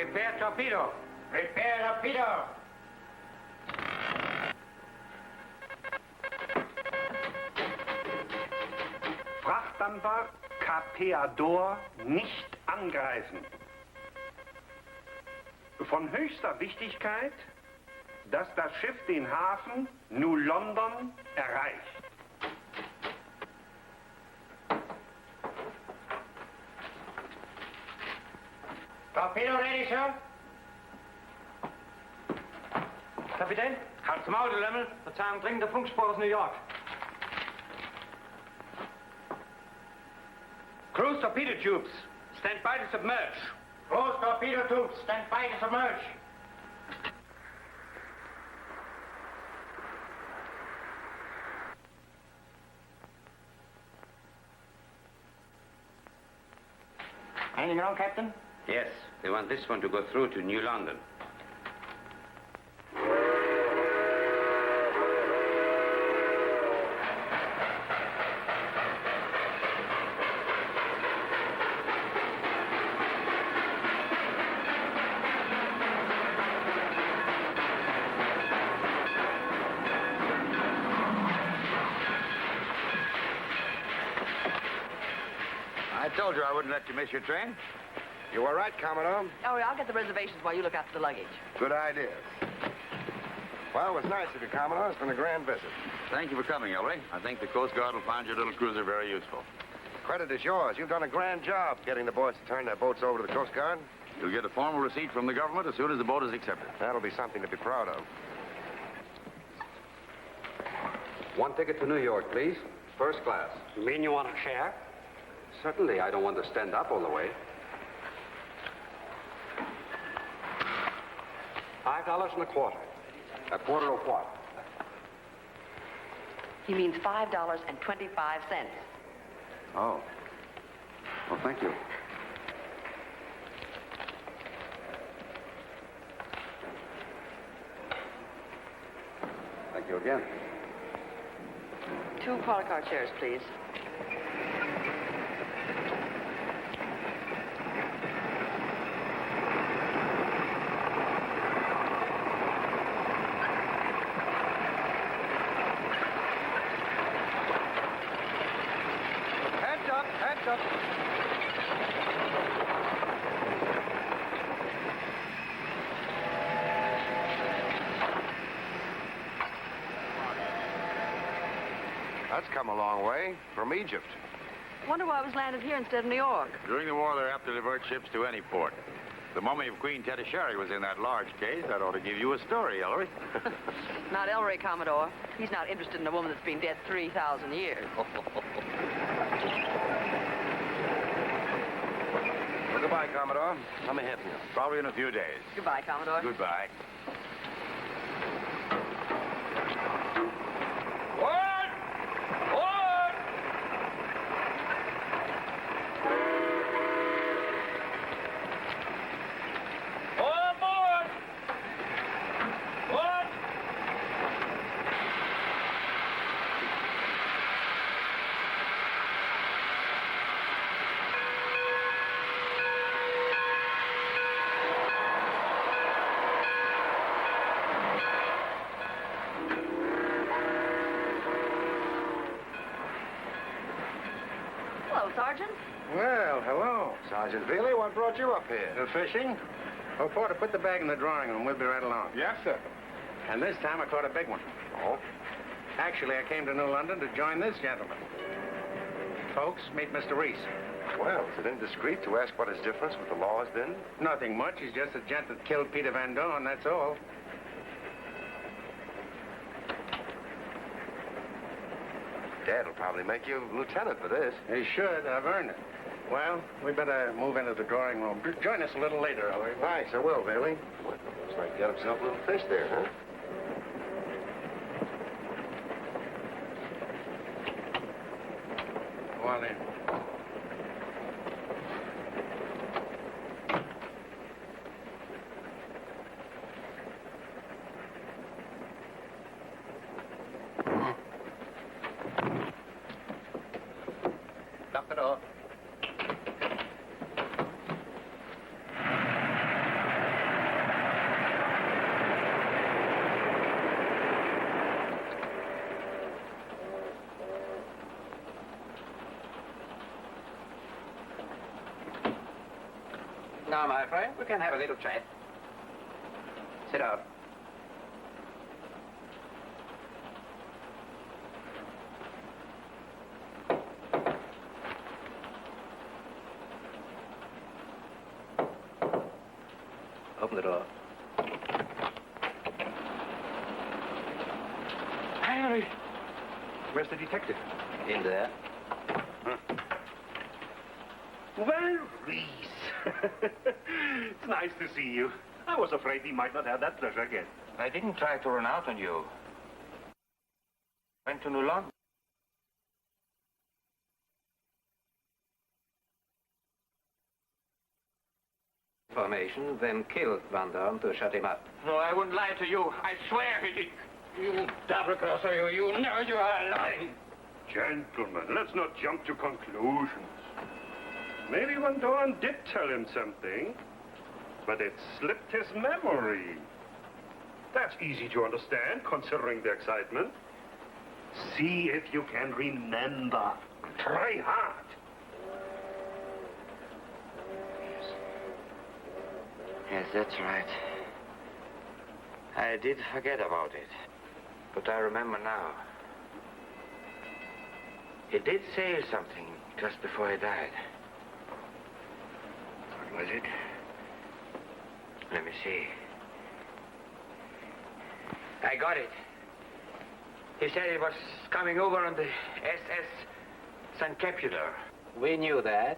Prepare torpedo. Prepare torpedo. Frachtanker Kapeador nicht angreifen. Von höchster Wichtigkeit, dass das Schiff den Hafen New London erreicht. Torpedo ready, sir. Kapitän, halt's Maul, du Lemmel. Verzeihung, dringende Funkspur aus New York. Cruise torpedo tubes. Stand by to submerge. Close torpedo tubes. Stand by to submerge. Anything wrong, Captain? Yes, they want this one to go through to New London. I told you I wouldn't let you miss your train. You were right, Commodore. Ellery, I'll get the reservations while you look after the luggage. Good idea. Well, it was nice of you, Commodore. It's been a grand visit. Thank you for coming, Ellery. I think the Coast Guard will find your little cruiser very useful. Credit is yours. You've done a grand job getting the boys to turn their boats over to the Coast Guard. You'll get a formal receipt from the government as soon as the boat is accepted. That'll be something to be proud of. One ticket to New York, please. First class. You mean you want to share? Certainly, I don't want to stand up all the way. $5.25. A quarter of what? He means $5.25. Oh. Well, thank you. Thank you again. 2 parlor car chairs, please. Heads up, heads up. That's come a long way from Egypt. Wonder why it was landed here instead of New York. During the war, they're apt to divert ships to any port. The mummy of Queen Teddy was in that large case. That ought to give you a story, Ellery. Not Ellery, Commodore. He's not interested in a woman that's been dead 3,000 years. Well, goodbye, Commodore. Let me hear from you. Probably in a few days. Goodbye, Commodore. Goodbye. Hello, Sergeant. Well, hello. Sergeant Vealey, what brought you up here? Fishing? Oh, Porter, put the bag in the drawing room. We'll be right along. Yes, sir. And this time I caught a big one. Oh? Actually, I came to New London to join this gentleman. Folks, meet Mr. Reese. Well, is it indiscreet to ask what his difference with the law has been? Nothing much. He's just a gent that killed Peter Van Dorn, that's all. Dad will probably make you lieutenant for this. He should. I've earned it. Well, we better move into the drawing room. Join us a little later, all right? Nice, I will, Bailey. Looks like he got himself a little fish there, huh? Go on in. Lock the door. No, my friend, we can have a little chat. Sit down. Open the door. Ellery! Where's the detective? In there. Well, Reese. It's nice to see you. I was afraid we might not have that pleasure again. I didn't try to run out on you. Went to New London. Information, then killed Van Dorn to shut him up. No, I wouldn't lie to you. I swear he did. You double-crosser, you know you are lying. Gentlemen, let's not jump to conclusions. Maybe Van Dorn did tell him something, but it slipped his memory. That's easy to understand, considering the excitement. See if you can remember. Try hard. Yes, that's right. I did forget about it. But I remember now. He did say something just before he died. What was it? Let me see. I got it. He said it was coming over on the SS St. Capular. We knew that.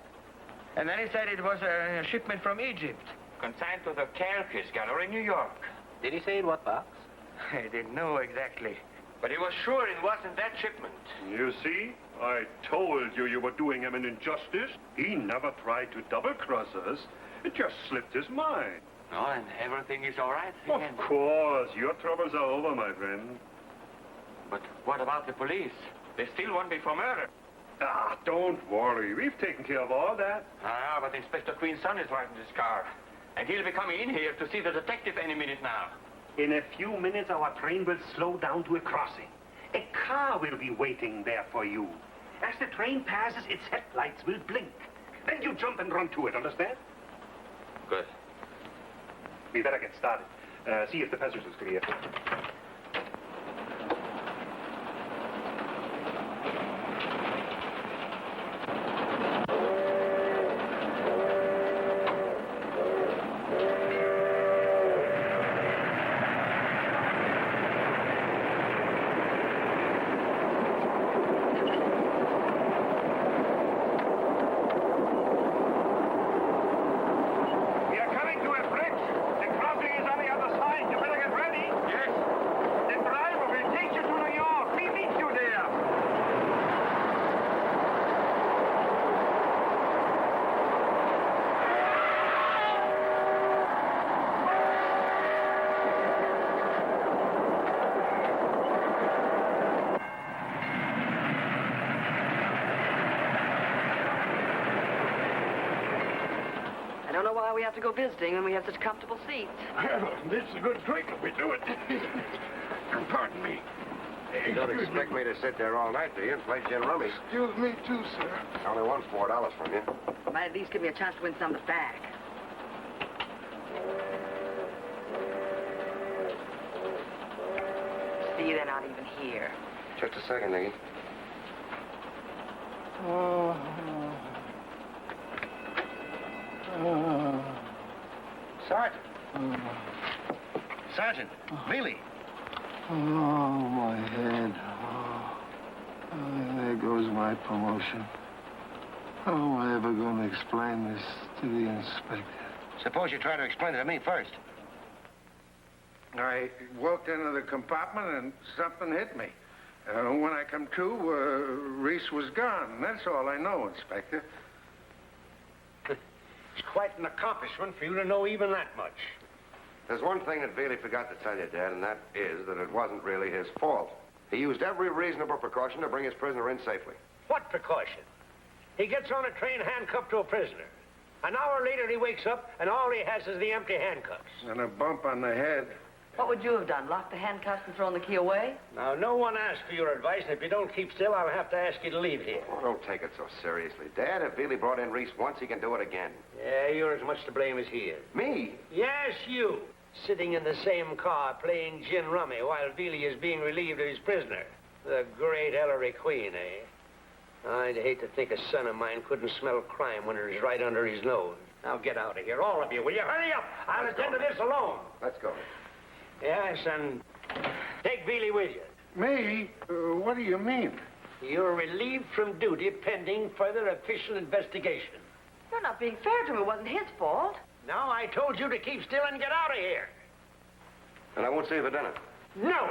And then he said it was a shipment from Egypt. Consigned to the Carcass Gallery in New York. Did he say in what box? I didn't know exactly. But he was sure it wasn't that shipment. You see, I told you you were doing him an injustice. He never tried to double-cross us. It just slipped his mind. No, and everything is all right Of again. course, your troubles are over, my friend. But what about the police? They still want me for murder. Ah, don't worry. We've taken care of all that. Ah, but Inspector Queen's son is driving this car. And he'll be coming in here to see the detective any minute now. In a few minutes, our train will slow down to a crossing. A car will be waiting there for you. As the train passes, its headlights will blink. Then you jump and run to it, understand? Good. We better get started. See if the passage is clear. I don't know why we have to go visiting when we have such comfortable seats. This is a good drink if we do it. Pardon me. You don't expect me to sit there all night, do you, and play gin rummy? Excuse me, too, sir. I only won $4 from you. Might at least give me a chance to win some of it back. See, they're not even here. Just a second, Nicky. Sergeant. Sergeant. Really? Oh, my head. There goes my promotion. How am I ever going to explain this to the inspector? Suppose you try to explain it to me first. I walked into the compartment and something hit me. When I come to, Reese was gone. That's all I know, Inspector. It's quite an accomplishment for you to know even that much. There's one thing that Bailey forgot to tell you, Dad, and that is that it wasn't really his fault. He used every reasonable precaution to bring his prisoner in safely. What precaution? He gets on a train handcuffed to a prisoner. An hour later, he wakes up, and all he has is the empty handcuffs. And a bump on the head. What would you have done? Locked the handcuffs and thrown the key away? Now, no one asked for your advice, and if you don't keep still, I'll have to ask you to leave here. Oh, don't take it so seriously, Dad. If Billy brought in Reese once, he can do it again. Yeah, you're as much to blame as he is. Me? Yes, you. Sitting in the same car playing gin rummy while Billy is being relieved of his prisoner. The great Ellery Queen, eh? I'd hate to think a son of mine couldn't smell crime when it was right under his nose. Now get out of here, all of you. Will you hurry up? I'll attend to this alone. Let's go. Yes, and take Billy with you. Me? What do you mean? You're relieved from duty pending further official investigation. You're not being fair to him. It wasn't his fault. No, I told you to keep still and get out of here. And I won't see you for dinner. No!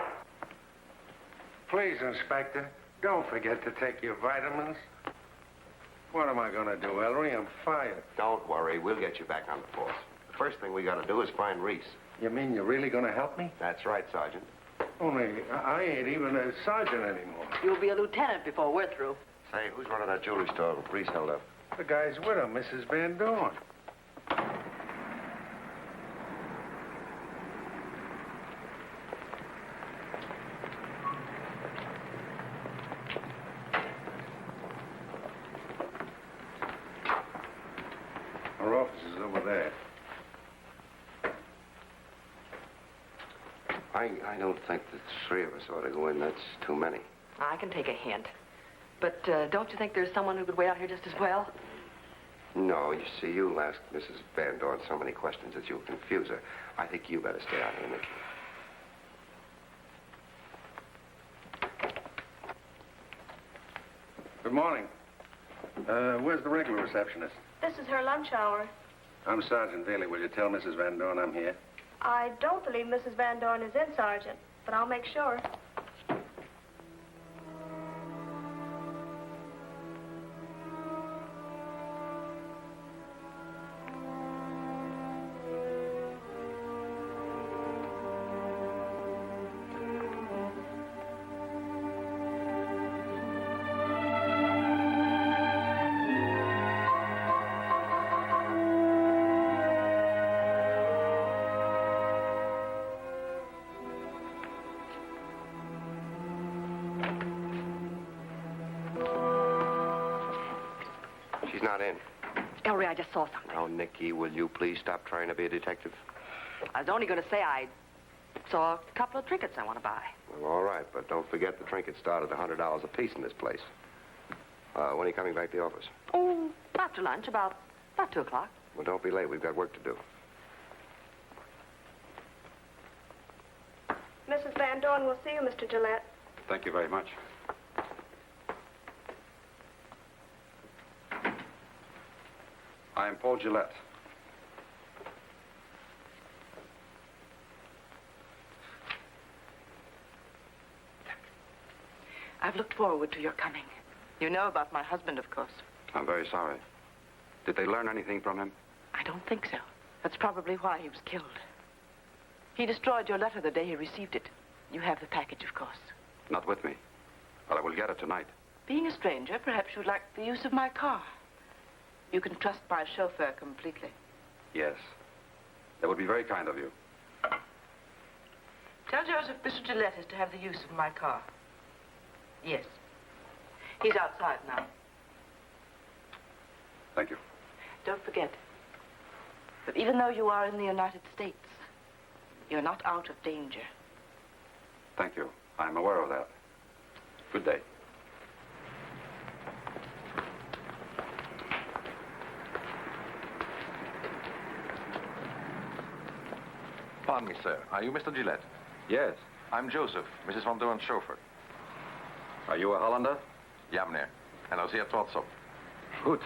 Please, Inspector, don't forget to take your vitamins. What am I going to do, Ellery? I'm fired. Don't worry. We'll get you back on the force. The first thing we got to do is find Reese. You mean you're really going to help me? That's right, Sergeant. Only I ain't even a sergeant anymore. You'll be a lieutenant before we're through. Say, who's running that jewelry store Reese held up? The guy's with her, Mrs. Van Dorn. Her office is over there. I don't think that three of us ought to go in. That's too many. I can take a hint. But don't you think there's someone who could wait out here just as well? No, you see, you'll ask Mrs. Van Dorn so many questions that you'll confuse her. I think you better stay out here, Nicky. Good morning. Where's the regular receptionist? This is her lunch hour. I'm Sergeant Bailey. Will you tell Mrs. Van Dorn I'm here? I don't believe Mrs. Van Dorn is in, Sergeant, but I'll make sure. She's not in. Ellery, I just saw something. Oh, Nicky, will you please stop trying to be a detective? I was only going to say I saw a couple of trinkets I want to buy. Well, all right, but don't forget the trinkets start at $100 a piece in this place. When are you coming back to the office? Oh, after lunch, about 2 o'clock. Well, don't be late. We've got work to do. Mrs. Van Dorn will see you, Mr. Gillette. Thank you very much. I am Paul Gillette. I've looked forward to your coming. You know about my husband, of course. I'm very sorry. Did they learn anything from him? I don't think so. That's probably why he was killed. He destroyed your letter the day he received it. You have the package, of course. Not with me. Well, I will get it tonight. Being a stranger, perhaps you'd like the use of my car. You can trust my chauffeur completely. Yes. That would be very kind of you. Tell Joseph Mr. Gillette is to have the use of my car. Yes. He's outside now. Thank you. Don't forget that even though you are in the United States, you're not out of danger. Thank you. I'm aware of that. Good day. Pardon me, sir. Are you Mr. Gillette? Yes. I'm Joseph, Mrs. Van Doorn's chauffeur. Are you a Hollander? Ja, meneer. En al zeer trots op. Goed.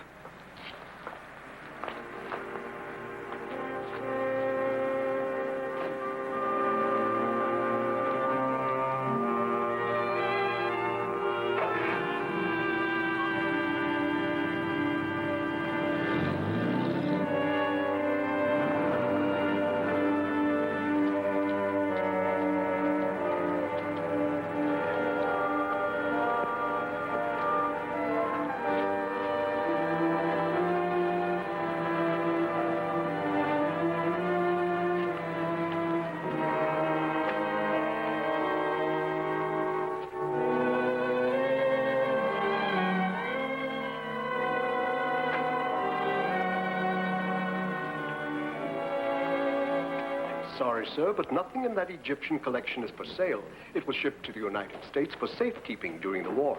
sorry, sir, but nothing in that Egyptian collection is for sale. It was shipped to the United States for safekeeping during the war.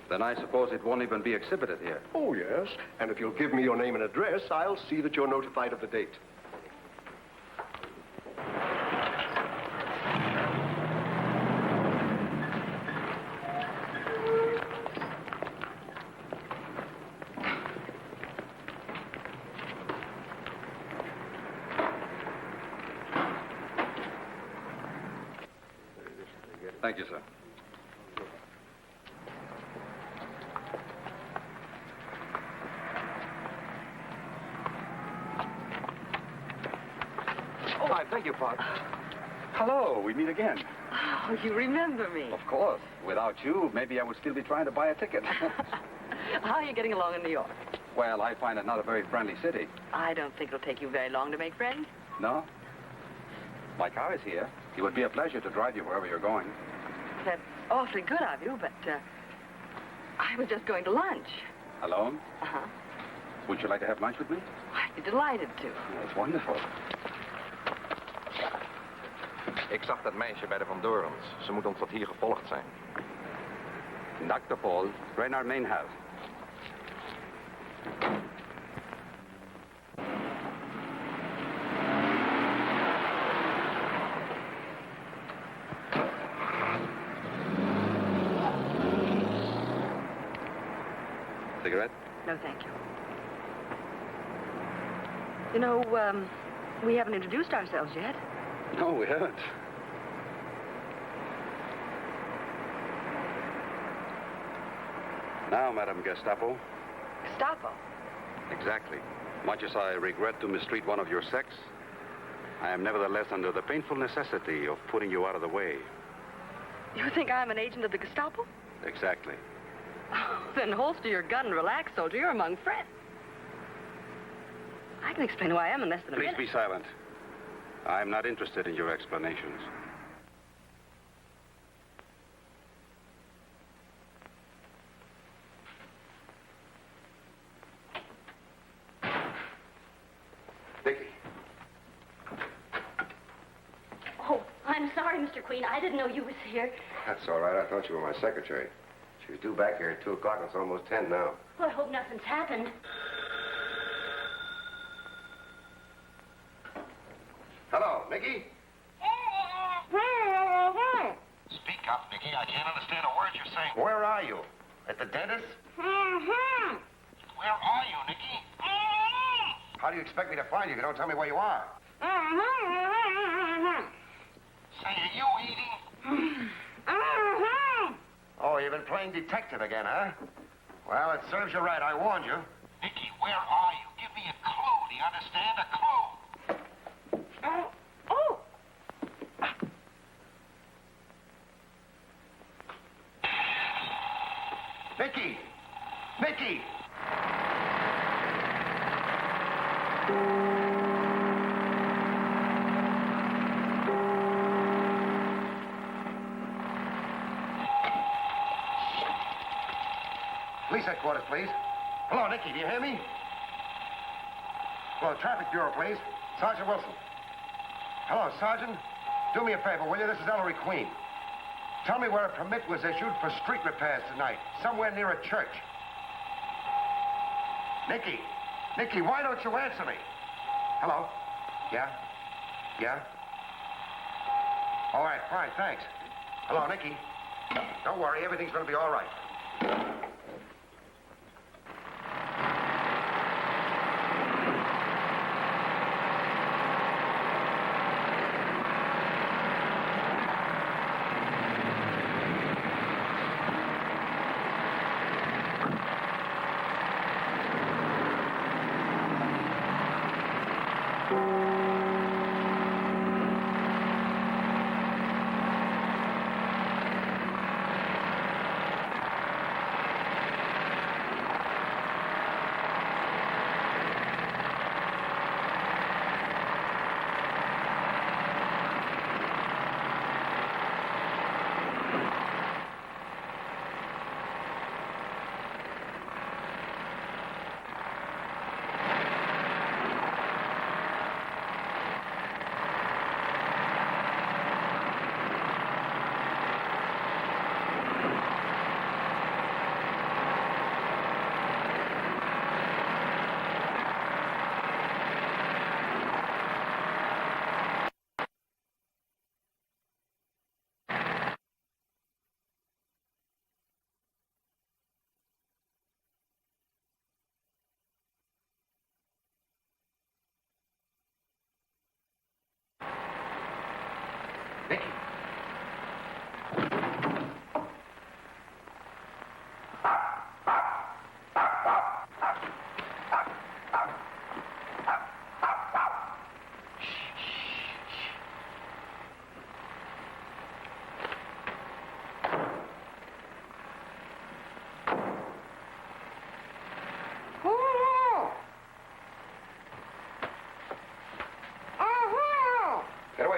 Then I suppose it won't even be exhibited here. Oh, yes. And if you'll give me your name and address, I'll see that you're notified of the date. Thank you, sir. Oh, I beg your pardon. Hello, we meet again. Oh, you remember me. Of course. Without you, maybe I would still be trying to buy a ticket. How are you getting along in New York? Well, I find it not a very friendly city. I don't think it'll take you very long to make friends. No? My car is here. It would be a pleasure to drive you wherever you're going. That's awfully good of you, but I was just going to lunch. Alone? Uh-huh. Would you like to have lunch with me? I'd be delighted to. That's wonderful. Ik zag dat meisje bij de Van Dorens. Ze moet ons tot hier gevolgd zijn. Dr. Paul, right in our main house. Cigarette? No, thank you. You know, we haven't introduced ourselves yet. No, we haven't. Now, Madam Gestapo. Gestapo? Exactly. Much as I regret to mistreat one of your sex, I am nevertheless under the painful necessity of putting you out of the way. You think I'm an agent of the Gestapo? Exactly. Oh, then holster your gun and relax, soldier. You're among friends. I can explain who I am in less than a Please minute. be silent. I'm not interested in your explanations. Dickie. Oh, I'm sorry, Mr. Queen. I didn't know you was here. That's all right. I thought you were my secretary. She was due back here at 2 o'clock, and it's almost 10 now. Well, I hope nothing's happened. Hello, Mickey? Speak up, Nicky. I can't understand a word you're saying. Where are you? At the dentist? Where are you, Nicky? How do you expect me to find you if you don't tell me where you are? Say, are you eating? Oh, you've been playing detective again, huh? Well, it serves you right. I warned you. Nicky, where are you? Give me a clue. Do you understand? A clue. Mickey! Mickey! Police headquarters, please. Hello, Nicky, do you hear me? Hello, Traffic Bureau, please. Sergeant Wilson. Hello, Sergeant. Do me a favor, will you? This is Ellery Queen. Tell me where a permit was issued for street repairs tonight, somewhere near a church. Nicky! Nicky, why don't you answer me? Hello? Yeah? Yeah? All right, fine, thanks. Hello, Nicky. Don't worry, everything's gonna be all right.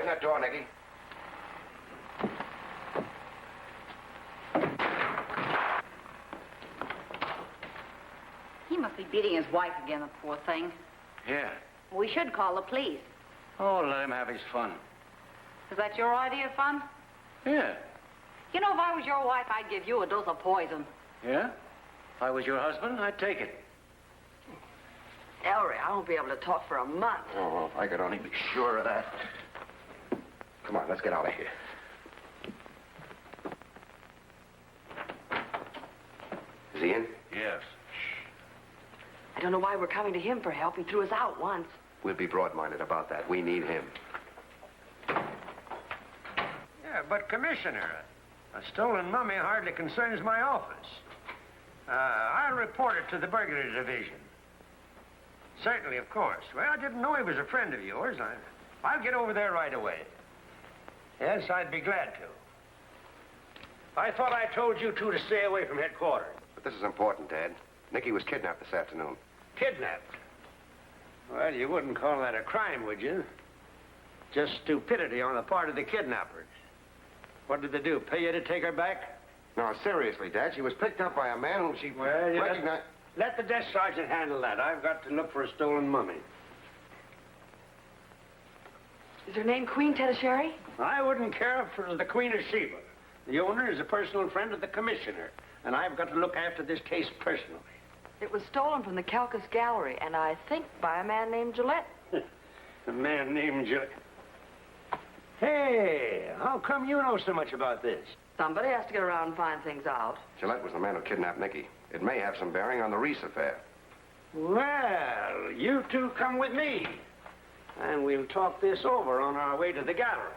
that door, Nicky. He must be beating his wife again, the poor thing. Yeah. We should call the police. Oh, let him have his fun. Is that your idea of fun? Yeah. You know, if I was your wife, I'd give you a dose of poison. Yeah? If I was your husband, I'd take it. Ellery, I won't be able to talk for a month. Oh, if I could only be sure of that. Come on, let's get out of here. Is he in? Yes. I don't know why we're coming to him for help. He threw us out once. We'll be broad-minded about that. We need him. Yeah, but, Commissioner, a stolen mummy hardly concerns my office. I'll report it to the burglary division. Certainly, of course. Well, I didn't know he was a friend of yours. I'll get over there right away. Yes, I'd be glad to. I thought I told you two to stay away from headquarters. But this is important, Dad. Nicky was kidnapped this afternoon. Kidnapped? Well, you wouldn't call that a crime, would you? Just stupidity on the part of the kidnappers. What did they do, pay you to take her back? No, seriously, Dad. She was picked up by a man whom she recognized. Let the desk sergeant handle that. I've got to look for a stolen mummy. Is her name Queen Tedasheri? I wouldn't care if it was the Queen of Sheba. The owner is a personal friend of the commissioner, and I've got to look after this case personally. It was stolen from the Calcas Gallery, and I think by a man named Gillette. A man named Gillette. Hey, how come you know so much about this? Somebody has to get around and find things out. Gillette was the man who kidnapped Nicky. It may have some bearing on the Reese affair. Well, you two come with me, and we'll talk this over on our way to the gallery.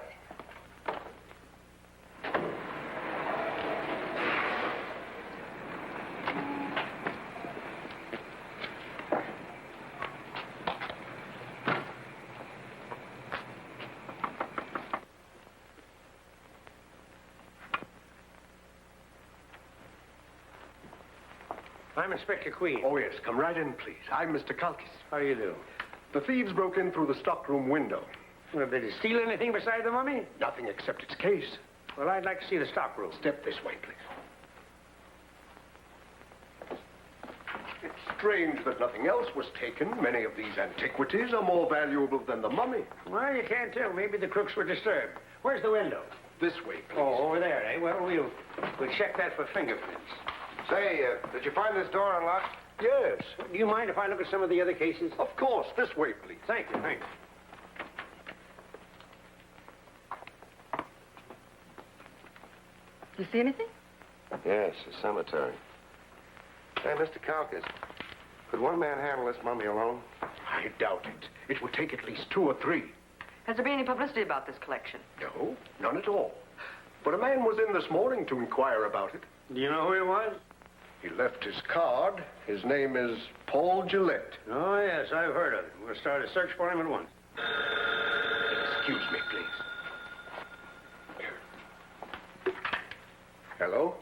I'm Inspector Queen. Oh, yes. Come right in, please. I'm Mr. Kalkis. How do you do? The thieves broke in through the stockroom window. Well, did they steal anything beside the mummy? Nothing except its case. Well, I'd like to see the stockroom. Step this way, please. It's strange that nothing else was taken. Many of these antiquities are more valuable than the mummy. Well, you can't tell. Maybe the crooks were disturbed. Where's the window? This way, please. Oh, over there, eh? Well, we'll check that for fingerprints. Say, did you find this door unlocked? Yes. Do you mind if I look at some of the other cases? Of course. This way, please. Thank you, thank you. You see anything? Yes, a cemetery. Hey, Mr. Kalkis, could one man handle this mummy alone? I doubt it. It would take at least 2 or 3. Has there been any publicity about this collection? No, none at all. But a man was in this morning to inquire about it. Do you know who he was? He left his card. His name is Paul Gillette. Oh, yes, I've heard of him. We'll start a search for him at once. Excuse me, please. Hello?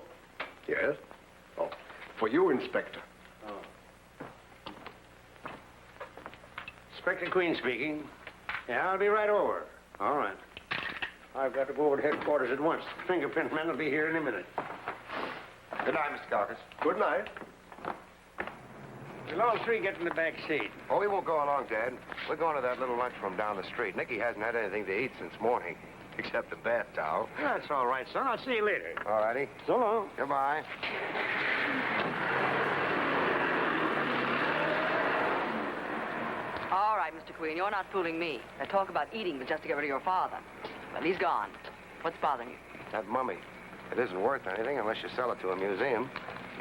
Yes? Oh, for you, Inspector. Oh. Inspector Queen speaking. Yeah, I'll be right over. All right. I've got to go over to headquarters at once. The fingerprint men will be here in a minute. Good night, Mr. Kalkis. Good night. We'll all three get in the back seat. Oh, we won't go along, Dad. We're going to that little lunchroom down the street. Nicky hasn't had anything to eat since morning, except a bath towel. That's all right, son. I'll see you later. All righty. So long. Goodbye. All right, Mr. Queen, you're not fooling me. That talk about eating was just to get rid of your father. Well, he's gone. What's bothering you? That mummy. It isn't worth anything unless you sell it to a museum.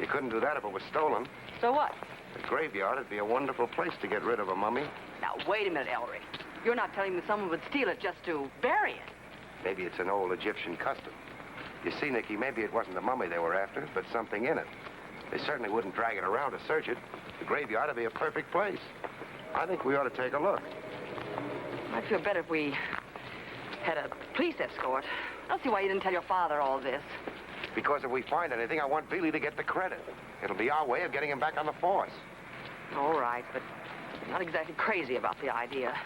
You couldn't do that if it was stolen. So what? The graveyard would be a wonderful place to get rid of a mummy. Now, wait a minute, Ellery. You're not telling me someone would steal it just to bury it. Maybe it's an old Egyptian custom. You see, Nicky, maybe it wasn't the mummy they were after, but something in it. They certainly wouldn't drag it around to search it. The graveyard would be a perfect place. I think we ought to take a look. I'd feel better if we had a police escort. I don't see why you didn't tell your father all this. Because if we find anything, I want Bealey to get the credit. It'll be our way of getting him back on the force. All right, but I'm not exactly crazy about the idea.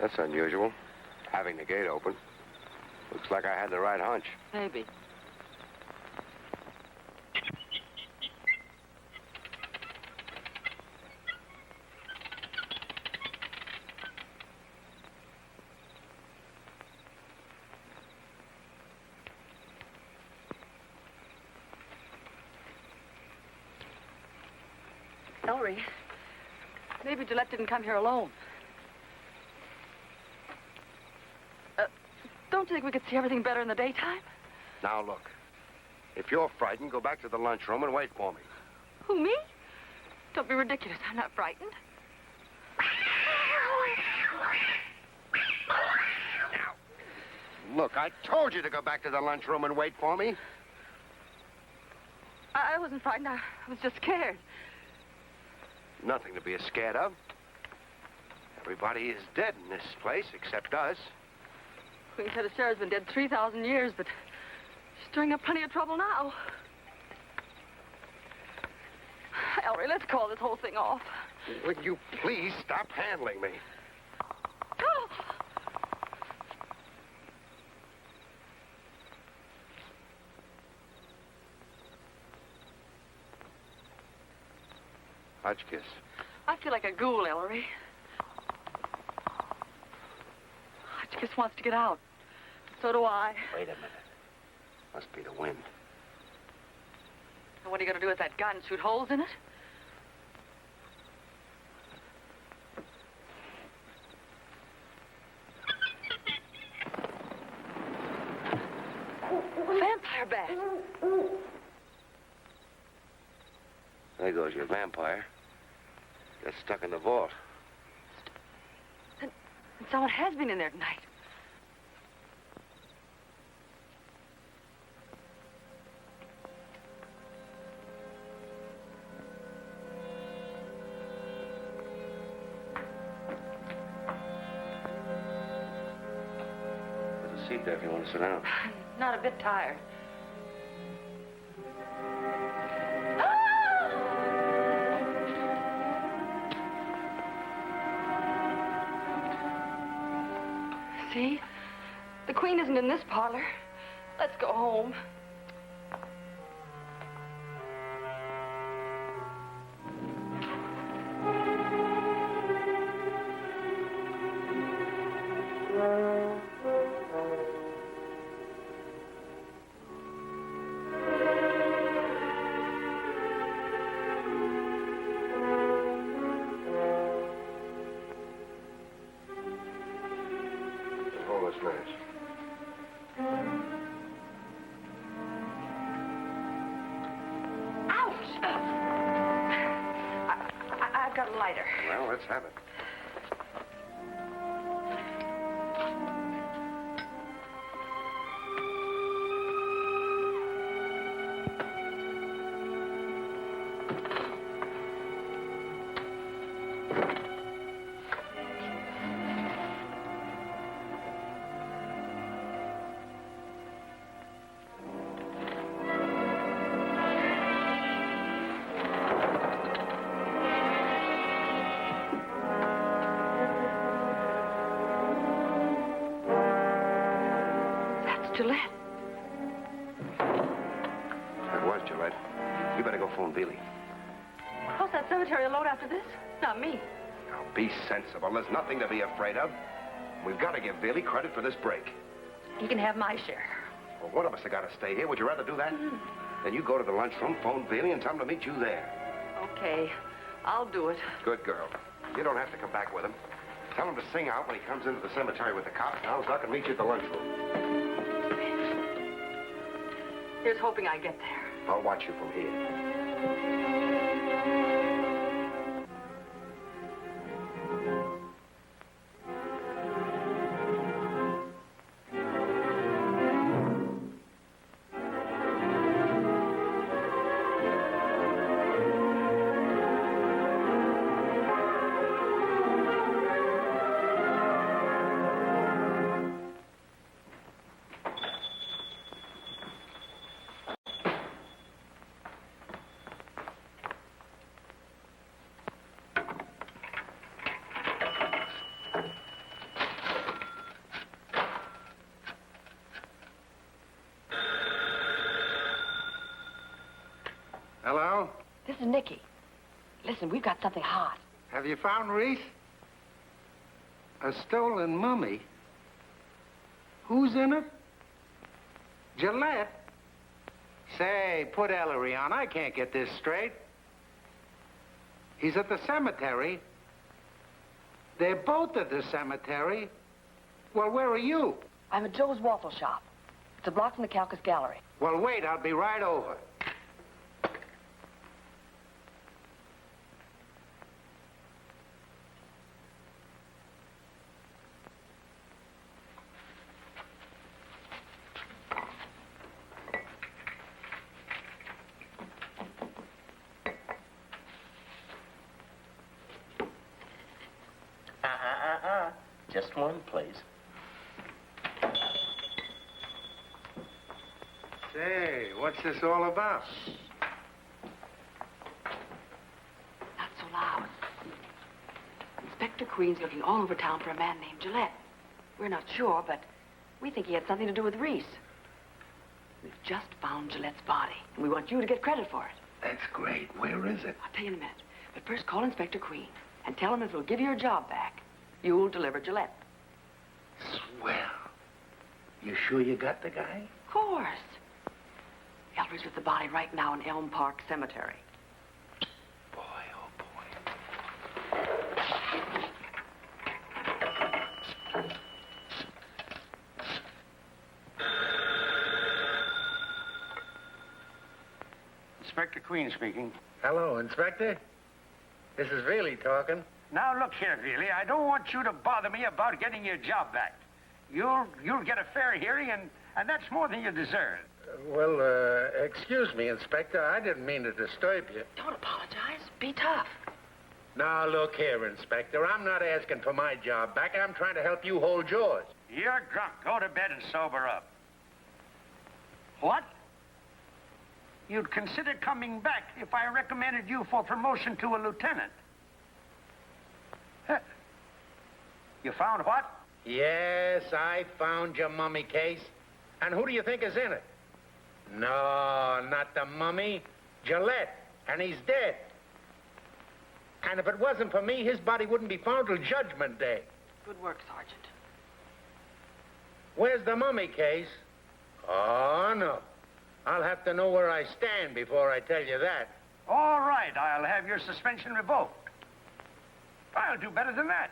That's unusual. Having the gate open. Looks like I had the right hunch. Maybe. Ellery, maybe Gillette didn't come here alone. Don't you think we could see everything better in the daytime? Now, look. If you're frightened, go back to the lunchroom and wait for me. Who, me? Don't be ridiculous. I'm not frightened. Now, look, I told you to go back to the lunchroom and wait for me. I wasn't frightened. I was just scared. Nothing to be scared of. Everybody is dead in this place except us. Queen Tedashera's been dead 3,000 years, but she's stirring up plenty of trouble now. Ellery, let's call this whole thing off. Will you please stop handling me? Oh. Hotchkiss. I feel like a ghoul, Ellery. Hotchkiss wants to get out. So do I. Wait a minute. Must be the wind. And what are you going to do with that gun? Shoot holes in it? A vampire bat. There goes your vampire. Got stuck in the vault. And someone has been in there tonight. There's a seat there if you want to sit down. I'm not a bit tired. See? The Queen isn't in this parlor. Let's go home. Hold this match. I've got a lighter. Well, let's have it. Gillette. That was Gillette. You better go phone Billy. Cross that cemetery alone after this? Not me. Now, be sensible. There's nothing to be afraid of. We've got to give Billy credit for this break. You can have my share. Well, one of us has got to stay here. Would you rather do that? Then you go to the lunchroom, phone Billy, and tell him to meet you there. Okay. I'll do it. Good girl. You don't have to come back with him. Tell him to sing out when he comes into the cemetery with the cops, and I'll duck and meet you at the lunchroom. Here's hoping I get there. I'll watch you from here. This is Nicky. Listen, we've got something hot. Have you found Reese? A stolen mummy? Who's in it? Gillette? Say, put Ellery on. I can't get this straight. He's at the cemetery. They're both at the cemetery. Well, where are you? I'm at Joe's Waffle Shop. It's a block from the Calcas Gallery. Well, wait, I'll be right over. Just one, please. Say, what's this all about? Not so loud. Inspector Queen's looking all over town for a man named Gillette. We're not sure, but we think he had something to do with Reese. We've just found Gillette's body, and we want you to get credit for it. That's great. Where is it? I'll tell you in a minute. But first, call Inspector Queen and tell him if he'll give you your job back, you'll deliver Gillette. Swell. You sure you got the guy? Of course. Ellery's with the body right now in Elm Park Cemetery. Boy, oh boy. Inspector Queen speaking. Hello, Inspector. This is Veely talking. Now, look here, Veely. I don't want you to bother me about getting your job back. You'll get a fair hearing, and that's more than you deserve. Excuse me, Inspector. I didn't mean to disturb you. Don't apologize. Be tough. Now, look here, Inspector. I'm not asking for my job back. I'm trying to help you hold yours. You're drunk. Go to bed and sober up. What? You'd consider coming back if I recommended you for promotion to a lieutenant. Huh. You found what? Yes, I found your mummy case. And who do you think is in it? No, not the mummy. Gillette. And he's dead. And if it wasn't for me, his body wouldn't be found till Judgment Day. Good work, Sergeant. Where's the mummy case? Oh, no. I'll have to know where I stand before I tell you that. All right, I'll have your suspension revoked. I'll do better than that.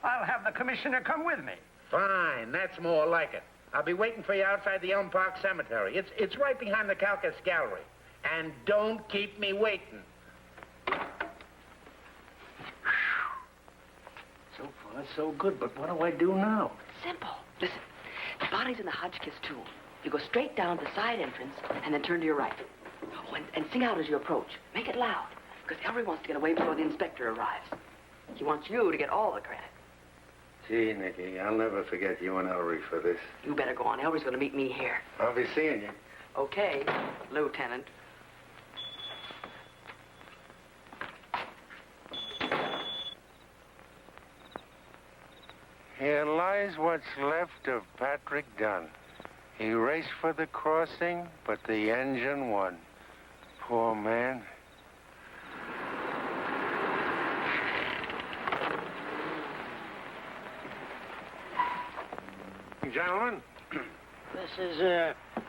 I'll have the commissioner come with me. Fine, that's more like it. I'll be waiting for you outside the Elm Park Cemetery. It's right behind the Calcas Gallery. And don't keep me waiting. So far, so good, but what do I do now? Simple. Listen, the body's in the Hotchkiss tomb. You go straight down the side entrance and then turn to your right. Oh, and sing out as you approach. Make it loud, because Ellery wants to get away before the inspector arrives. He wants you to get all the credit. Gee, Nicky, I'll never forget you and Ellery for this. You better go on. Ellery's going to meet me here. I'll be seeing you. Okay, Lieutenant. Here lies what's left of Patrick Dunn. He raced for the crossing, but the engine won. Poor man. Gentlemen, This is,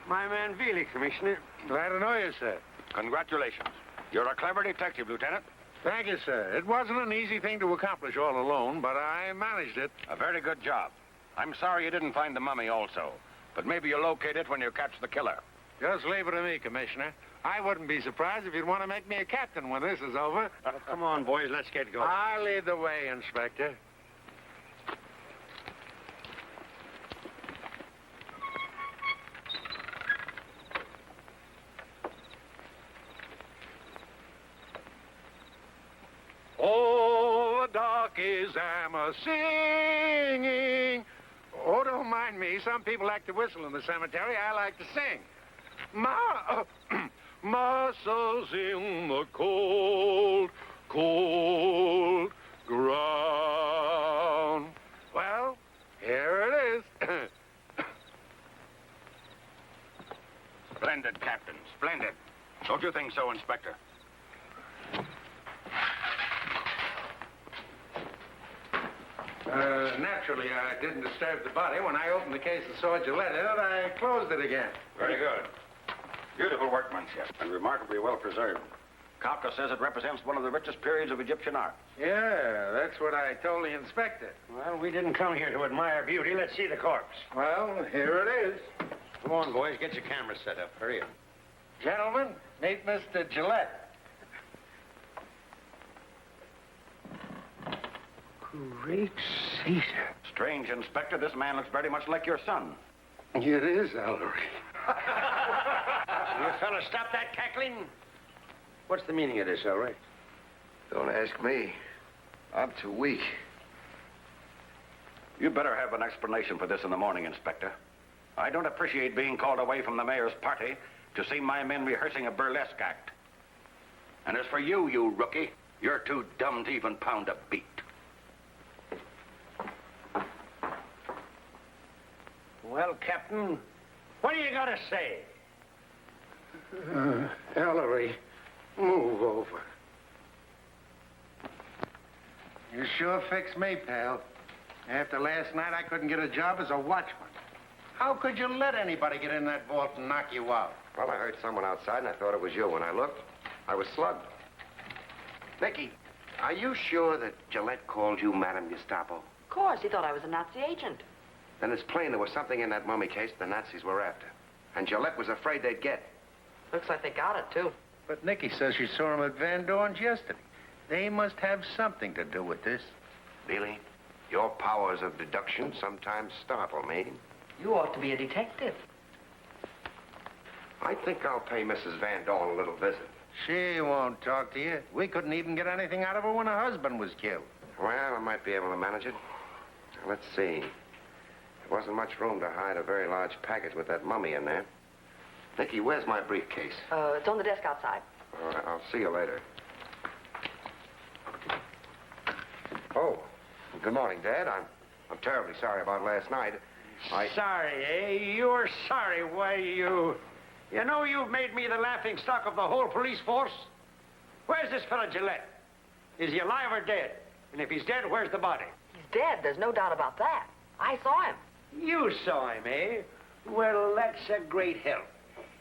my man Veely, Commissioner. glad to know you, sir. Congratulations. You're a clever detective, Lieutenant. Thank you, sir. It wasn't an easy thing to accomplish all alone, but I managed it. A very good job. I'm sorry you didn't find the mummy also, but maybe you'll locate it when you catch the killer. Just leave it to me, Commissioner. I wouldn't be surprised if you'd want to make me a captain when this is over. Come on, boys, let's get going. I'll lead the way, Inspector. Oh, the darkies am a singing. Oh, don't mind me. Some people like to whistle in the cemetery. I like to sing. Muscles in the cold, cold ground. Well, here it is. Splendid, Captain. Splendid. Don't you think so, Inspector? Naturally, I didn't disturb the body. When I opened the case and saw Gillette in it, I closed it again. Very good. Beautiful workmanship and remarkably well preserved. Kafka says it represents one of the richest periods of Egyptian art. Yeah, that's what I told the inspector. Well, we didn't come here to admire beauty. Let's see the corpse. Well, here it is. Come on, boys. Get your cameras set up. Hurry up. Gentlemen, meet Mr. Gillette. Great Caesar. Strange, Inspector. This man looks very much like your son. It is, Ellery. You fellas stop that cackling. What's the meaning of this, Ellery? Don't ask me. I'm too weak. You better have an explanation for this in the morning, Inspector. I don't appreciate being called away from the mayor's party to see my men rehearsing a burlesque act. And as for you, you rookie, you're too dumb to even pound a beat. Well, Captain, what do you got to say? Ellery, move over. You sure fixed me, pal. After last night, I couldn't get a job as a watchman. How could you let anybody get in that vault and knock you out? Well, I heard someone outside, and I thought it was you. When I looked, I was slugged. Nicky, are you sure that Gillette called you Madame Gestapo? Of course, he thought I was a Nazi agent. Then it's plain there was something in that mummy case the Nazis were after. And Gillette was afraid they'd get. Looks like they got it, too. But Nicky says she saw him at Van Dorn's yesterday. They must have something to do with this. Billy, your powers of deduction sometimes startle me. You ought to be a detective. I think I'll pay Mrs. Van Dorn a little visit. She won't talk to you. We couldn't even get anything out of her when her husband was killed. Well, I might be able to manage it. Now, let's see. There wasn't much room to hide a very large package with that mummy in there. Nicky, where's my briefcase? It's on the desk outside. All right, I'll see you later. Oh, good morning, Dad. I'm terribly sorry about last night. Sorry, eh? You're sorry. Why, you know you've made me the laughing stock of the whole police force? Where's this fellow Gillette? Is he alive or dead? And if he's dead, where's the body? He's dead. There's no doubt about that. I saw him. You saw him, eh? Well, that's a great help.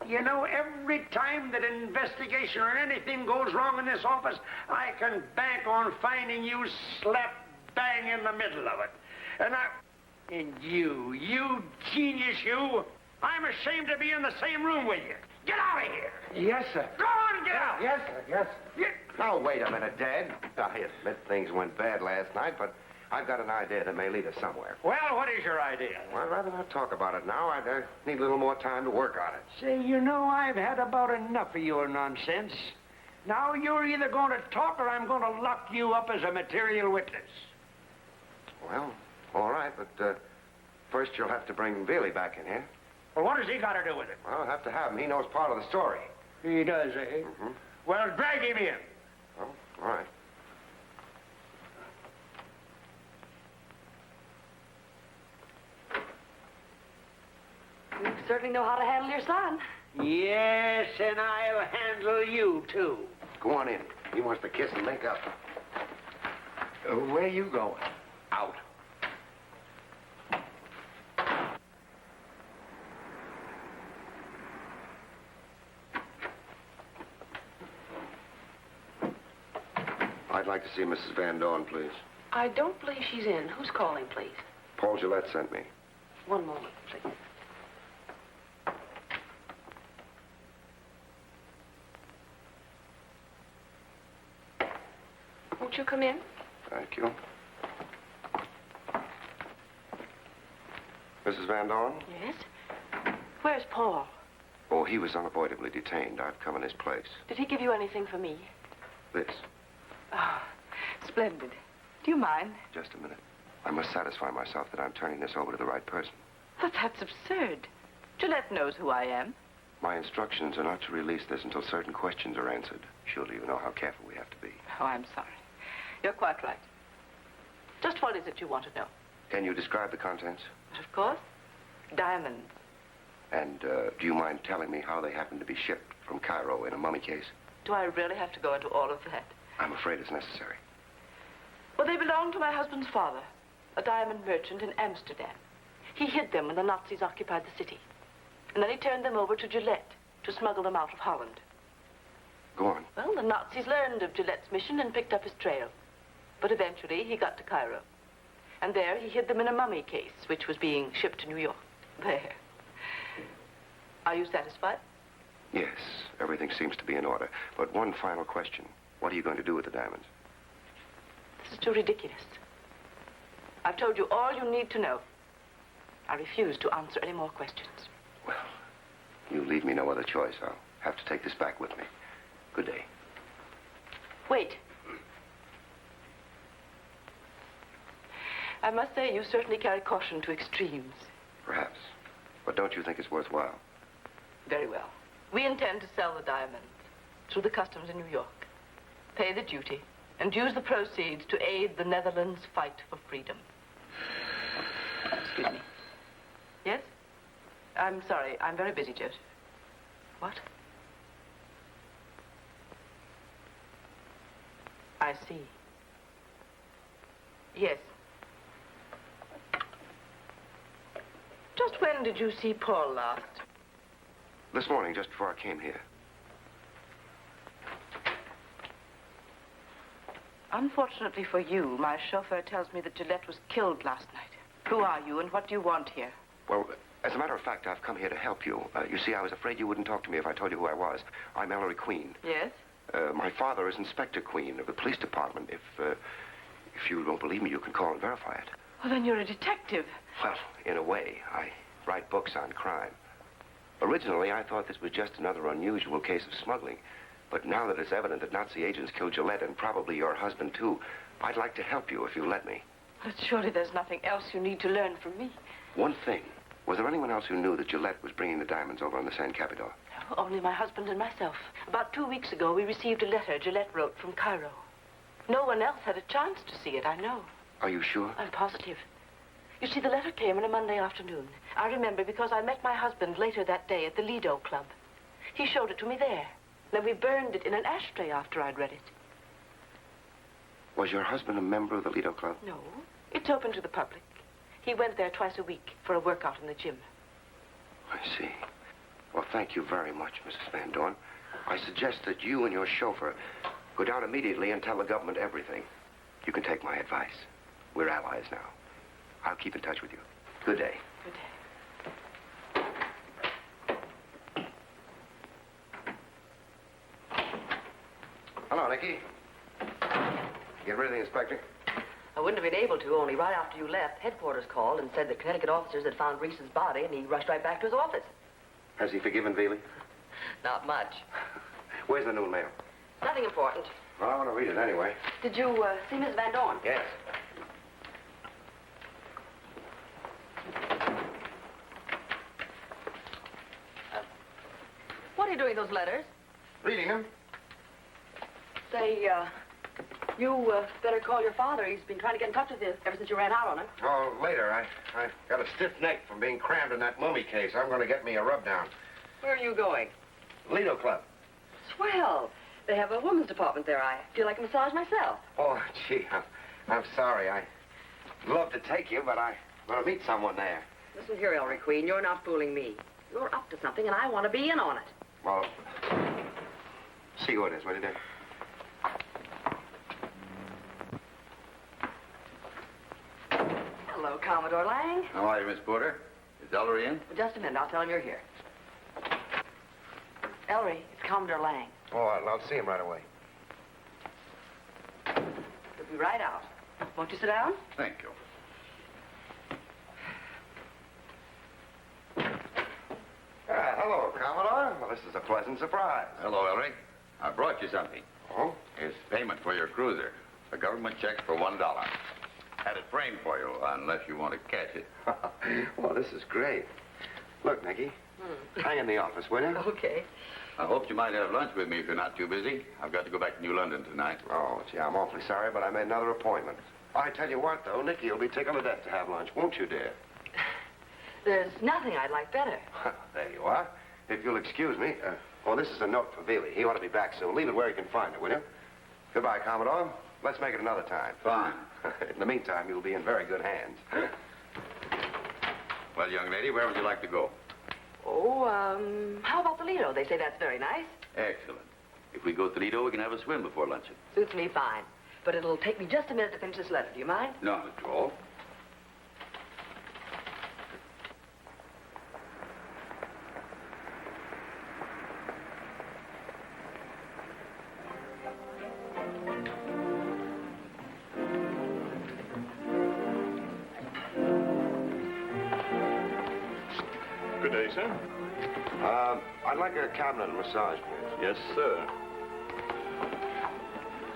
You know, every time that an investigation or anything goes wrong in this office, I can bank on finding you slap bang in the middle of it. And you genius, you, I'm ashamed to be in the same room with you. Get out of here. Yes, sir. Go on, get out. Yes, sir. Yes. Now, wait a minute, Dad. I admit things went bad last night, but I've got an idea that may lead us somewhere. Well, what is your idea? Well, I'd rather not talk about it now. I need a little more time to work on it. Say, you know, I've had about enough of your nonsense. Now you're either going to talk or I'm going to lock you up as a material witness. Well, all right, but first you'll have to bring Billy back in here. Well, what has he got to do with it? Well, I'll have to have him. He knows part of the story. He does, eh? Mm-hmm. Well, drag him in. Well, all right. You certainly know how to handle your son. Yes, and I'll handle you, too. Go on in. He wants to kiss and make up. Where are you going? Out. I'd like to see Mrs. Van Dorn, please. I don't believe she's in. Who's calling, please? Paul Gillette sent me. One moment, please. Won't you come in? Thank you. Mrs. Van Dorn? Yes? Where's Paul? Oh, he was unavoidably detained. I've come in his place. Did he give you anything for me? This. Oh, splendid. Do you mind? Just a minute. I must satisfy myself that I'm turning this over to the right person. But that's absurd. Gillette knows who I am. My instructions are not to release this until certain questions are answered. Surely you know how careful we have to be. Oh, I'm sorry. You're quite right. Just what is it you want to know? Can you describe the contents? But of course. Diamonds. And do you mind telling me how they happened to be shipped from Cairo in a mummy case? Do I really have to go into all of that? I'm afraid it's necessary. Well, they belong to my husband's father, a diamond merchant in Amsterdam. He hid them when the Nazis occupied the city. And then he turned them over to Gillette to smuggle them out of Holland. Go on. Well, the Nazis learned of Gillette's mission and picked up his trail. But eventually, he got to Cairo. And there, he hid them in a mummy case, which was being shipped to New York. There. Are you satisfied? Yes, everything seems to be in order. But one final question. What are you going to do with the diamonds? This is too ridiculous. I've told you all you need to know. I refuse to answer any more questions. Well, you leave me no other choice. I'll have to take this back with me. Good day. Wait. I must say, you certainly carry caution to extremes. Perhaps. But don't you think it's worthwhile? Very well. We intend to sell the diamonds through the customs in New York, pay the duty, and use the proceeds to aid the Netherlands' fight for freedom. Excuse me. Yes? I'm sorry. I'm very busy, Judge. What? I see. Yes. Just when did you see Paul last? This morning, just before I came here. Unfortunately for you, my chauffeur tells me that Gillette was killed last night. Who are you and what do you want here? Well, as a matter of fact, I've come here to help you. You see, I was afraid you wouldn't talk to me if I told you who I was. I'm Ellery Queen. Yes? My father is Inspector Queen of the police department. If you don't believe me, you can call and verify it. Well, then you're a detective. Well, in a way, I write books on crime. Originally, I thought this was just another unusual case of smuggling. But now that it's evident that Nazi agents killed Gillette and probably your husband, too, I'd like to help you if you let me. But surely there's nothing else you need to learn from me. One thing. Was there anyone else who knew that Gillette was bringing the diamonds over on the San Capitol? No, only my husband and myself. About 2 weeks ago, we received a letter Gillette wrote from Cairo. No one else had a chance to see it, I know. Are you sure? I'm positive. You see, the letter came on a Monday afternoon. I remember because I met my husband later that day at the Lido Club. He showed it to me there. Then we burned it in an ashtray after I'd read it. Was your husband a member of the Lido Club? No. It's open to the public. He went there twice a week for a workout in the gym. I see. Well, thank you very much, Mrs. Van Dorn. I suggest that you and your chauffeur go down immediately and tell the government everything. You can take my advice. We're allies now. I'll keep in touch with you. Good day. Good day. Hello, Nicky. Get rid of the inspector? I wouldn't have been able to, only right after you left, headquarters called and said that Connecticut officers had found Reese's body, and he rushed right back to his office. Has he forgiven Veely? Not much. Where's the noon mail? Nothing important. Well, I want to read it anyway. Did you see Miss Van Dorn? Yes. What are you doing with those letters? Reading them. Say, you better call your father. He's been trying to get in touch with you ever since you ran out on him. Oh, later. I've got a stiff neck from being crammed in that mummy case. I'm going to get me a rub down. Where are you going? Lido Club. Swell. They have a women's department there. I feel like a massage myself. Oh, gee, I'm sorry. I'd love to take you, but I'm going to meet someone there. Listen here, Ellery Queen. You're not fooling me. You're up to something, and I want to be in on it. Well, see who it is, will you, dear? Hello, Commodore Lang. How are you, Miss Porter? Is Ellery in? Just a minute. I'll tell him you're here. Ellery, it's Commodore Lang. Oh, I'll see him right away. He'll be right out. Won't you sit down? Thank you. Hello, Commodore. Well, this is a pleasant surprise. Hello, Ellery. I brought you something. Oh? It's payment for your cruiser. A government check for $1. Had it framed for you, unless you want to cash it. Well, this is great. Look, Nicky, hang in the office, will you? Okay. I hoped you might have lunch with me if you're not too busy. I've got to go back to New London tonight. Oh, gee, I'm awfully sorry, but I made another appointment. I tell you what, though, Nicky will be tickled to death to have lunch, won't you, dear? There's nothing I'd like better. There you are. If you'll excuse me. This is a note for Veely. He ought to be back soon. Leave it where he can find it, will you? Goodbye, Commodore. Let's make it another time. Fine. In the meantime, you'll be in very good hands. Well, young lady, where would you like to go? Oh, how about the Lido? They say that's very nice. Excellent. If we go to Lido, we can have a swim before luncheon. Suits me fine. But it'll take me just a minute to finish this letter. Do you mind? Not at all. Good day, sir. I'd like a cabinet massage, please. Yes, sir.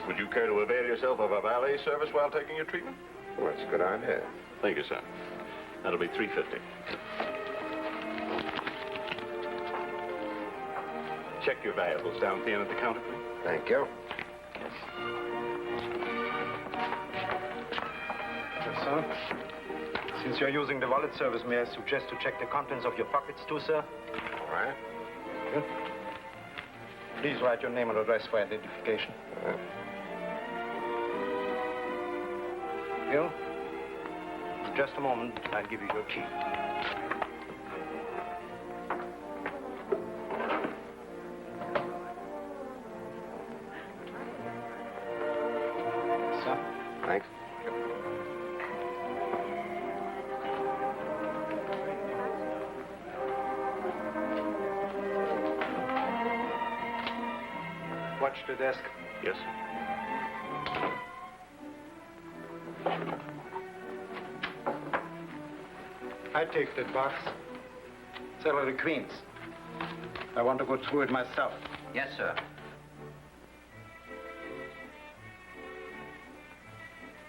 Would you care to avail yourself of a valet service while taking your treatment? Well, that's a good idea. Thank you, sir. That'll be $3.50. Check your valuables down at the end of the counter, please. Thank you. Yes, sir. Since you're using the wallet service, may I suggest to check the contents of your pockets too, sir? All right. Good. Please write your name and address for identification. All right. You? In just a moment, I'll give you your key. Sir? Thanks. Watch the desk. Yes. I take that box. It's Ellery Queen's. I want to go through it myself. Yes, sir.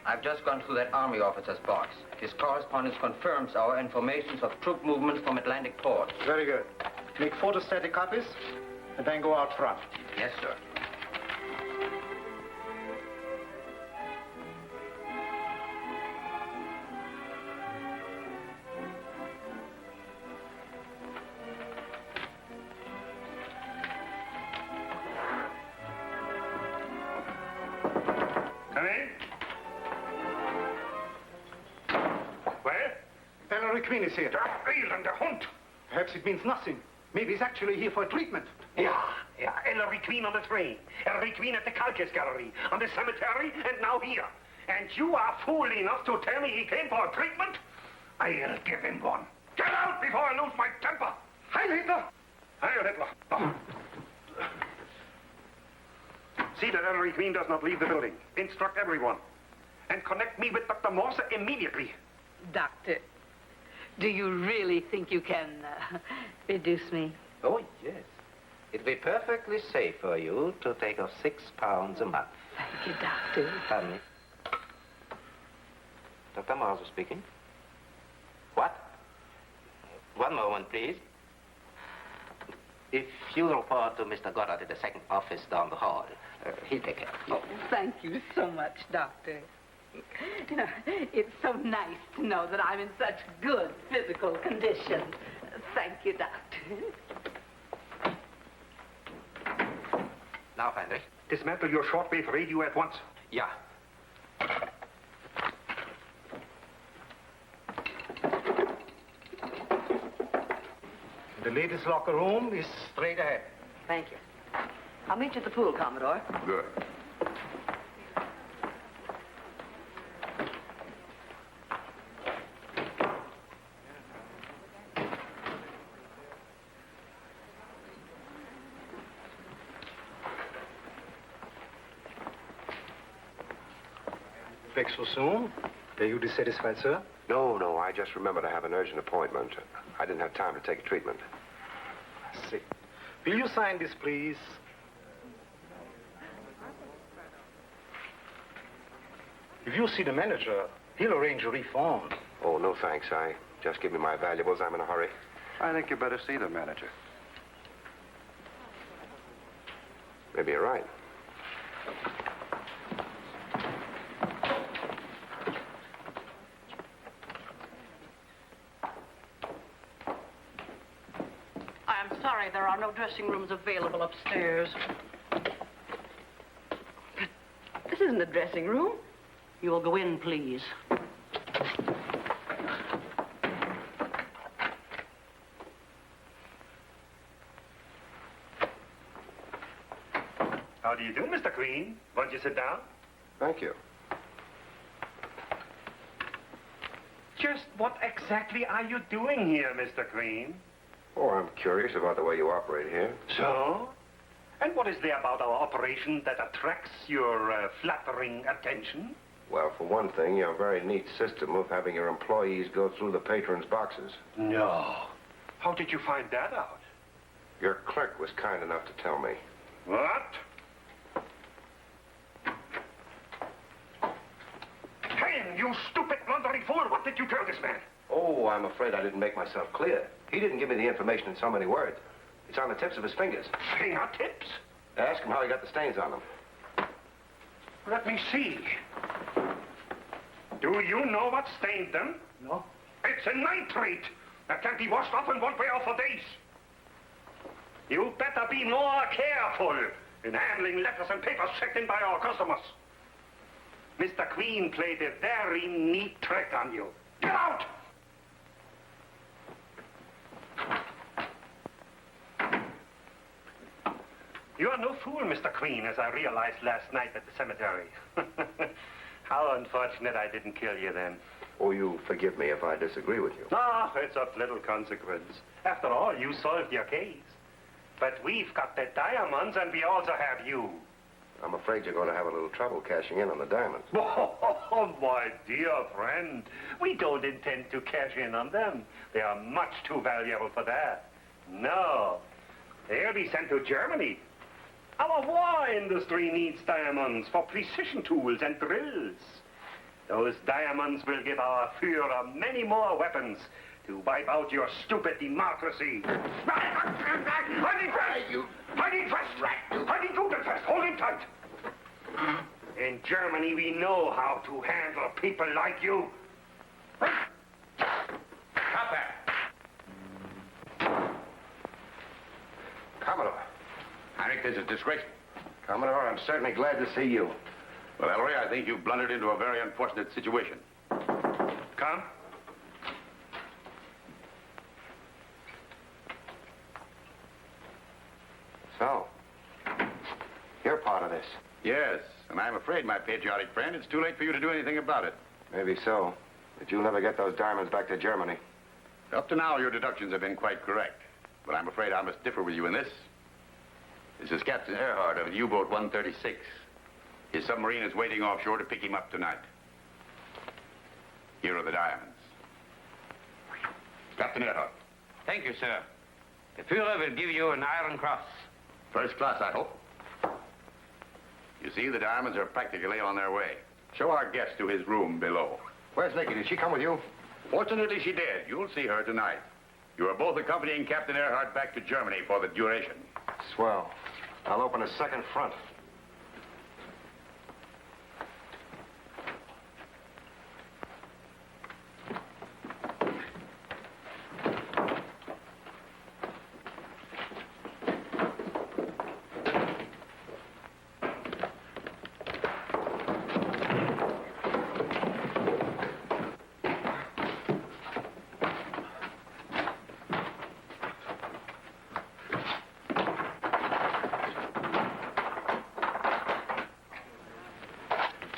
I've just gone through that Army officer's box. His correspondence confirms our information of troop movements from Atlantic Port. Very good. Make photostatic copies, and then go out front. Yes, sir. Come in. Where? Ellery Queen is here. Der elende Hund. Perhaps it means nothing. Maybe he's actually here for treatment. Yeah, Ellery Queen on the train. Ellery Queen at the Calkis Gallery, on the cemetery, and now here. And you are fool enough to tell me he came for treatment? I'll give him one. Get out before I lose my temper. Heil Hitler! Heil Hitler! Oh. See that Ellery Queen does not leave the building. Instruct everyone. And connect me with Dr. Morse immediately. Doctor, do you really think you can reduce me? Oh, yes. It'd be perfectly safe for you to take off £6 a month. Thank you, Doctor. Pardon me. Dr. Morse speaking. What? One moment, please. If you'll report to Mr. Goddard at the second office down the hall, he'll take care of you. Oh, thank you so much, Doctor. You know, it's so nice to know that I'm in such good physical condition. Thank you, Doctor. Now, Heinrich. Dismantle your shortwave radio at once. Yeah. The ladies' locker room is straight ahead. Thank you. I'll meet you at the pool, Commodore. Good. Back so soon? Are you dissatisfied, sir? No, I just remembered I have an urgent appointment. I didn't have time to take a treatment. I see. Will you sign this, please? If you see the manager, he'll arrange a refund. Oh, no thanks. Just give me my valuables. I'm in a hurry. I think you better see the manager. Maybe you're right. I'm sorry, there are no dressing rooms available upstairs. But this isn't a dressing room. You will go in, please. How do you do, Mr. Queen? Won't you sit down? Thank you. Just what exactly are you doing here, Mr. Queen? Oh, I'm curious about the way you operate here. So? And what is there about our operation that attracts your flattering attention? Well, for one thing, your very neat system of having your employees go through the patrons' boxes. No. How did you find that out? Your clerk was kind enough to tell me. What? Hey, you stupid, blundering fool! What did you tell this man? Oh, I'm afraid I didn't make myself clear. He didn't give me the information in so many words. It's on the tips of his fingers. Fingertips? Ask him how he got the stains on them. Let me see. Do you know what stained them? No. It's a nitrate that can't be washed off and won't wear off for days. You better be more careful in handling letters and papers checked in by our customers. Mr. Queen played a very neat trick on you. Get out! You are no fool, Mr. Queen, as I realized last night at the cemetery. How unfortunate I didn't kill you then. Oh, you forgive me if I disagree with you. Ah, it's of little consequence. After all, you solved your case. But we've got the diamonds, and we also have you. I'm afraid you're going to have a little trouble cashing in on the diamonds. Oh, my dear friend. We don't intend to cash in on them. They are much too valuable for that. No. They'll be sent to Germany. Our war industry needs diamonds for precision tools and drills. Those diamonds will give our Führer many more weapons to wipe out your stupid democracy. Hiding fast! Hiding fast! Hiding fast! Hold him tight! In Germany, we know how to handle people like you. Stop that! Commodore. I think this is disgraceful. Commodore, I'm certainly glad to see you. Well, Ellery, I think you've blundered into a very unfortunate situation. Come. So, you're part of this. Yes, and I'm afraid, my patriotic friend, it's too late for you to do anything about it. Maybe so. But you'll never get those diamonds back to Germany. Up to now, your deductions have been quite correct. But I'm afraid I must differ with you in this. This is Captain Earhart of U-boat 136. His submarine is waiting offshore to pick him up tonight. Here are the diamonds. Captain Earhart. Thank you, sir. The Führer will give you an Iron Cross. First class, I hope. You see, the diamonds are practically on their way. Show our guest to his room below. Where's Nikki? Did she come with you? Fortunately, she did. You'll see her tonight. You are both accompanying Captain Earhart back to Germany for the duration. Swell. I'll open a second front.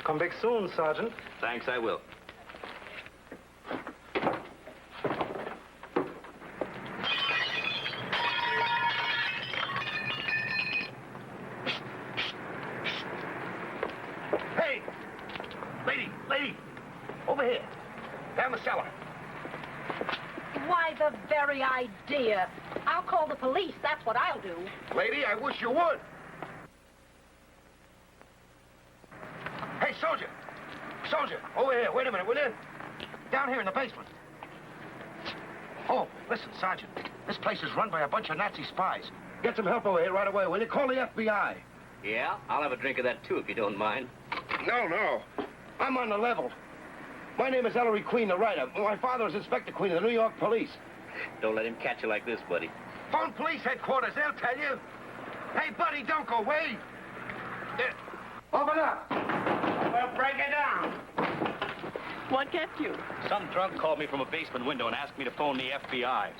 Come back soon, Sergeant. Thanks, I will. Hey! Lady! Over here. Down the cellar. Why, the very idea. I'll call the police. That's what I'll do. Lady, I wish you would. Hey, soldier! Soldier, over here. Wait a minute, will you? Down here in the basement. Oh, listen, Sergeant. This place is run by a bunch of Nazi spies. Get some help over here right away, will you? Call the FBI. Yeah? I'll have a drink of that, too, if you don't mind. No. I'm on the level. My name is Ellery Queen, the writer. My father is Inspector Queen of the New York Police. Don't let him catch you like this, buddy. Phone police headquarters, they'll tell you. Hey, buddy, don't go away. Open up. Well, break it down. What kept you? Some drunk called me from a basement window and asked me to phone the FBI.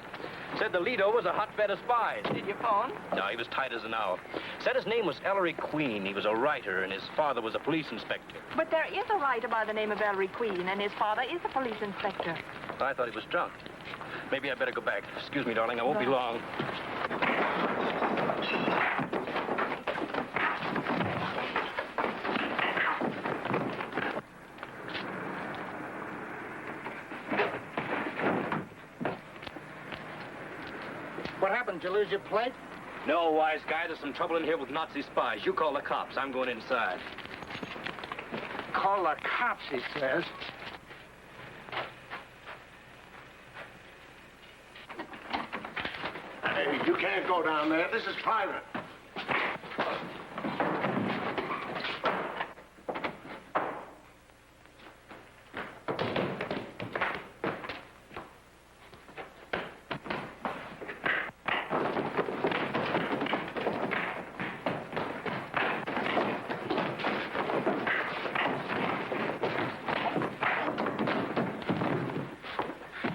Said the Lido was a hotbed of spies. Did you phone? No, he was tight as an owl. Said his name was Ellery Queen. He was a writer, and his father was a police inspector. But there is a writer by the name of Ellery Queen, and his father is a police inspector. I thought he was drunk. Maybe I'd better go back. Excuse me, darling, I won't be long. What happened? Did you lose your plate? No, wise guy. There's some trouble in here with Nazi spies. You call the cops. I'm going inside. Call the cops, he says. Hey, you can't go down there. This is private.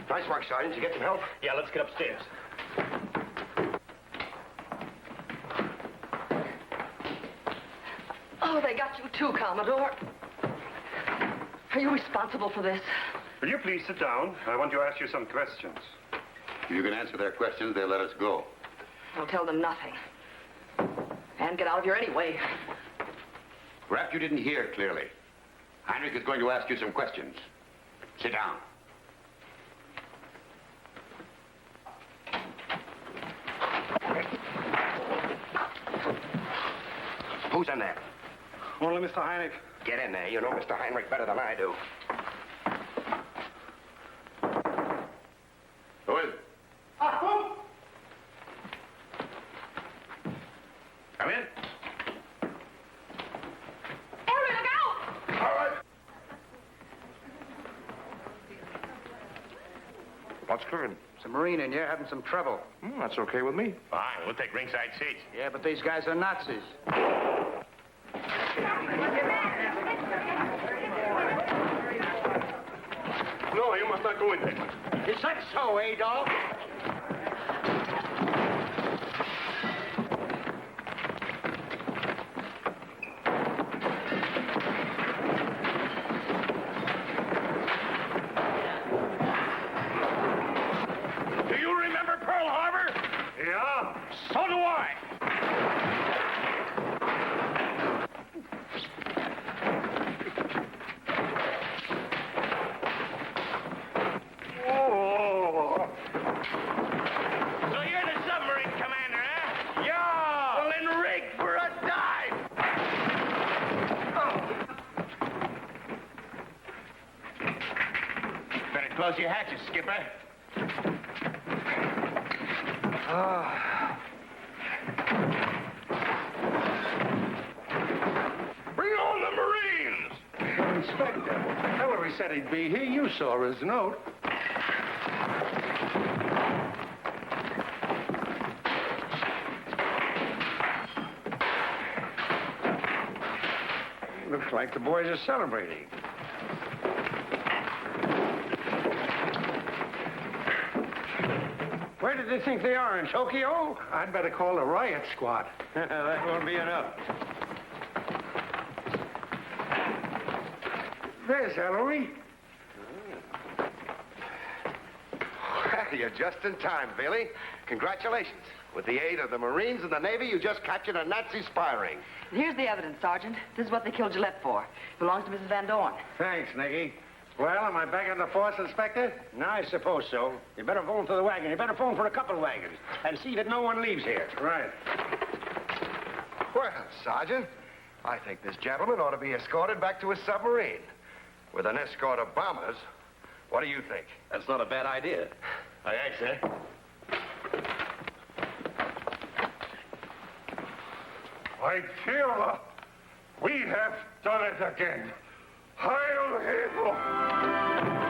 Nice work, Sergeant. Did you get some help? Yeah, let's get upstairs. Oh, they got you too, Commodore. Are you responsible for this? Will you please sit down? I want to ask you some questions. If you can answer their questions, they'll let us go. I'll tell them nothing. And get out of here anyway. Perhaps you didn't hear clearly. Heinrich is going to ask you some questions. Sit down. Who's in there? Only Mr. Heinrich. Get in there. You know Mr. Heinrich better than I do. Who is it? Come in. Ellery, look out! All right. What's cooking? Some Marine in here having some trouble. That's okay with me. Fine, we'll take ringside seats. Yeah, but these guys are Nazis. No, you must not go in there. Is that so, Adolf? Do you remember Pearl Harbor? Yeah. So do I. Oh. So you're the submarine commander, huh? Yeah. Well, then rig for a dive. Better close your hatches, Skipper. Bring on the Marines! Inspector, Ellery said he'd be here. You saw his note. Looks like the boys are celebrating. Where did they think they are, in Tokyo? I'd better call the riot squad. That won't be enough. There's Ellery. Well, you're just in time, Billy. Congratulations. With the aid of the Marines and the Navy, you just captured a Nazi spy ring. And here's the evidence, Sergeant. This is what they killed Gillette for. Belongs to Mrs. Van Dorn. Thanks, Nicky. Well, am I back on the force, Inspector? I suppose so. You better phone for the wagon. You better phone for a couple wagons and see that no one leaves here. Right. Well, Sergeant, I think this gentleman ought to be escorted back to his submarine. With an escort of bombers, what do you think? That's not a bad idea. Aye, aye, sir. I feel we have done it again. Heil Hitler!